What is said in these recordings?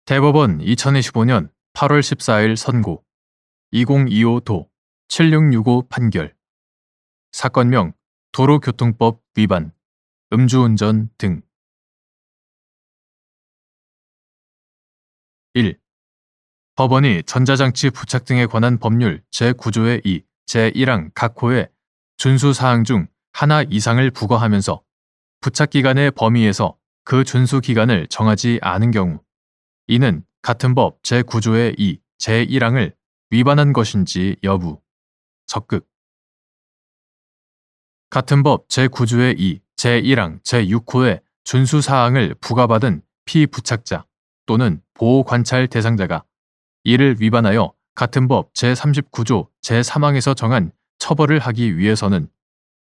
대법원 2025년 8월 14일 선고 2025도 7665 판결 사건명 도로교통법 위반, 음주운전 등 1. 법원이 전자장치 부착 등에 관한 법률 제9조의 2, 제1항 각 호의 준수사항 중 하나 이상을 부과하면서 부착기간의 범위에서 그 준수기간을 정하지 않은 경우 이는 같은 법 제9조의 2, 제1항을 위반한 것인지 여부. 적극. 같은 법 제9조의 2, 제1항, 제6호의 준수사항을 부과받은 피부착자 또는 보호관찰 대상자가 이를 위반하여 같은 법 제39조 제3항에서 정한 처벌을 하기 위해서는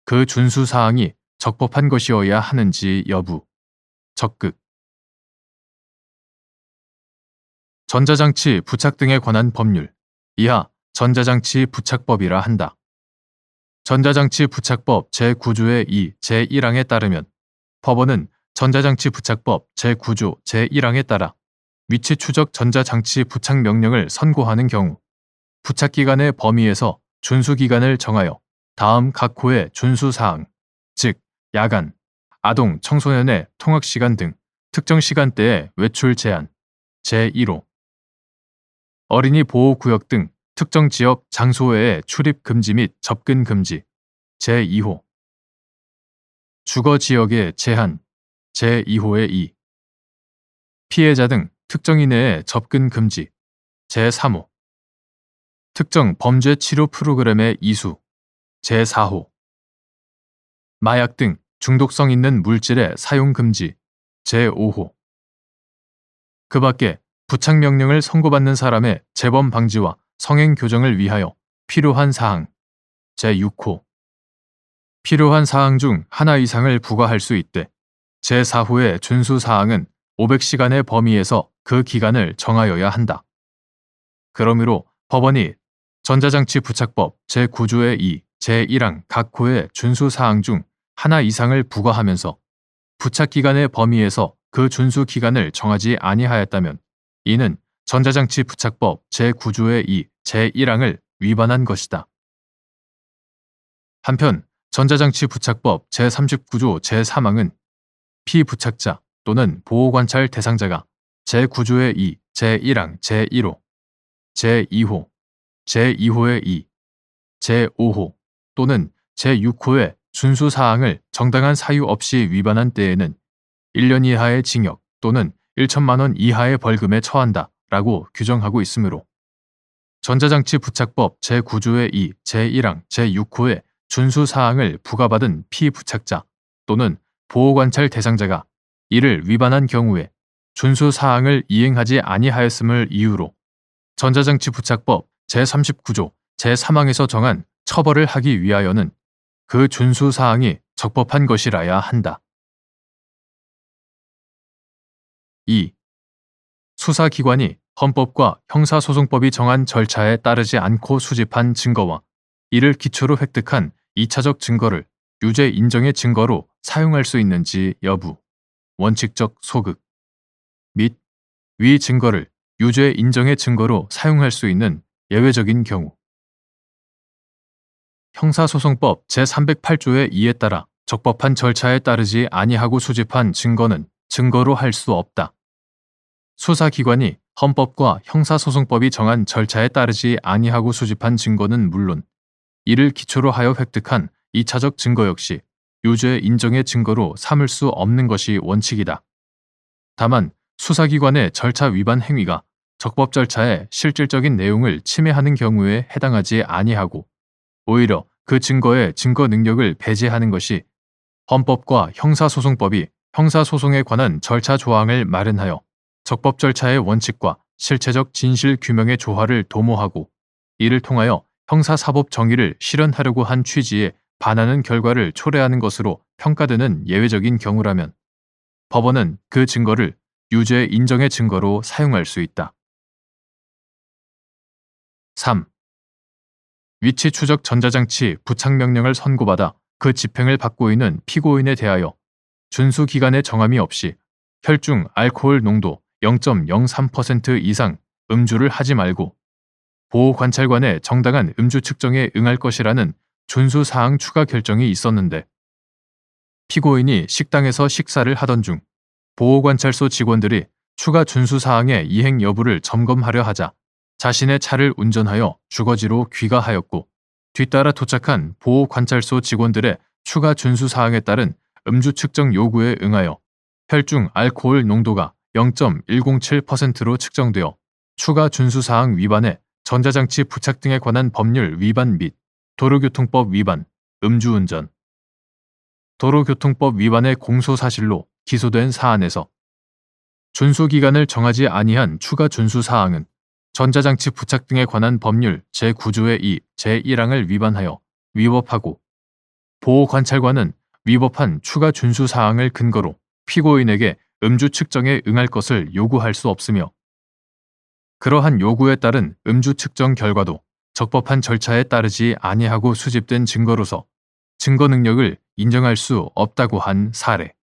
그 준수사항이 적법한 것이어야 하는지 여부. 적극. 전자장치 부착 등에 관한 법률. 이하 전자장치 부착법이라 한다. 전자장치 부착법 제9조의 2, 제1항에 따르면 법원은 전자장치 부착법 제9조 제1항에 따라 위치 추적 전자장치 부착 명령을 선고하는 경우 부착기간의 범위에서 준수기간을 정하여 다음 각 호의 준수사항, 즉 야간, 아동, 청소년의 통학시간 등 특정 시간대의 외출 제한, 제1호 어린이 보호구역 등 특정 지역 장소외의 출입 금지 및 접근 금지, 제2호 주거지역의 제한, 제2호의 2 피해자 등 특정인의 접근 금지, 제3호 특정 범죄 치료 프로그램의 이수, 제4호 마약 등 중독성 있는 물질의 사용 금지, 제5호 그 밖에 부착명령을 선고받는 사람의 재범 방지와 성행 교정을 위하여 필요한 사항, 제6호 필요한 사항 중 하나 이상을 부과할 수 있되 제4호의 준수사항은 500시간의 범위에서 그 기간을 정하여야 한다. 그러므로 법원이 전자장치 부착법 제9조의 2, 제1항 각 호의 준수사항 중 하나 이상을 부과하면서 부착기간의 범위에서 그 준수기간을 정하지 아니하였다면 이는 전자장치 부착법 제9조의 2, 제1항을 위반한 것이다. 한편 전자장치 부착법 제39조 제3항은 피부착자 또는 보호관찰 대상자가 제9조의 2, 제1항 제1호, 제2호, 제2호의 2, 제5호 또는 제6호의 준수사항을 정당한 사유 없이 위반한 때에는 1년 이하의 징역 또는 1천만 원 이하의 벌금에 처한다 라고 규정하고 있으므로 전자장치 부착법 제9조의 2, 제1항, 제6호의 준수사항을 부과받은 피부착자 또는 보호관찰 대상자가 이를 위반한 경우에 준수사항을 이행하지 아니하였음을 이유로 전자장치 부착법 제39조 제3항에서 정한 처벌을 하기 위하여는 그 준수사항이 적법한 것이라야 한다. 2. 수사기관이 헌법과 형사소송법이 정한 절차에 따르지 않고 수집한 증거와 이를 기초로 획득한 2차적 증거를 유죄 인정의 증거로 사용할 수 있는지 여부, 원칙적 소극 및 위 증거를 유죄 인정의 증거로 사용할 수 있는 예외적인 경우 형사소송법 제308조의 2에 따라 적법한 절차에 따르지 아니하고 수집한 증거는 증거로 할 수 없다. 수사기관이 헌법과 형사소송법이 정한 절차에 따르지 아니하고 수집한 증거는 물론 이를 기초로 하여 획득한 2차적 증거 역시 유죄 인정의 증거로 삼을 수 없는 것이 원칙이다. 다만 수사기관의 절차 위반 행위가 적법 절차의 실질적인 내용을 침해하는 경우에 해당하지 아니하고 오히려 그 증거의 증거 능력을 배제하는 것이 헌법과 형사소송법이 형사소송에 관한 절차 조항을 마련하여 적법 절차의 원칙과 실체적 진실 규명의 조화를 도모하고 이를 통하여 형사사법 정의를 실현하려고 한 취지에 반하는 결과를 초래하는 것으로 평가되는 예외적인 경우라면 법원은 그 증거를 유죄 인정의 증거로 사용할 수 있다. 3. 위치 추적 전자장치 부착 명령을 선고받아 그 집행을 받고 있는 피고인에 대하여 준수 기간의 정함이 없이 혈중 알코올 농도 0.03% 이상 음주를 하지 말고 보호관찰관의 정당한 음주 측정에 응할 것이라는 준수사항 추가 결정이 있었는데 피고인이 식당에서 식사를 하던 중 보호관찰소 직원들이 추가 준수사항의 이행 여부를 점검하려 하자 자신의 차를 운전하여 주거지로 귀가하였고 뒤따라 도착한 보호관찰소 직원들의 추가 준수사항에 따른 음주 측정 요구에 응하여 혈중 알코올 농도가 0.107%로 측정되어 추가 준수사항 위반에 전자장치 부착 등에 관한 법률 위반 및 도로교통법 위반, 음주운전, 도로교통법 위반의 공소사실로 기소된 사안에서 준수기간을 정하지 아니한 추가 준수사항은 전자장치 부착 등에 관한 법률 제9조의 2, 제1항을 위반하여 위법하고 보호관찰관은 위법한 추가 준수사항을 근거로 피고인에게 음주 측정에 응할 것을 요구할 수 없으며 그러한 요구에 따른 음주 측정 결과도 적법한 절차에 따르지 아니하고 수집된 증거로서 증거 능력을 인정할 수 없다고 한 사례.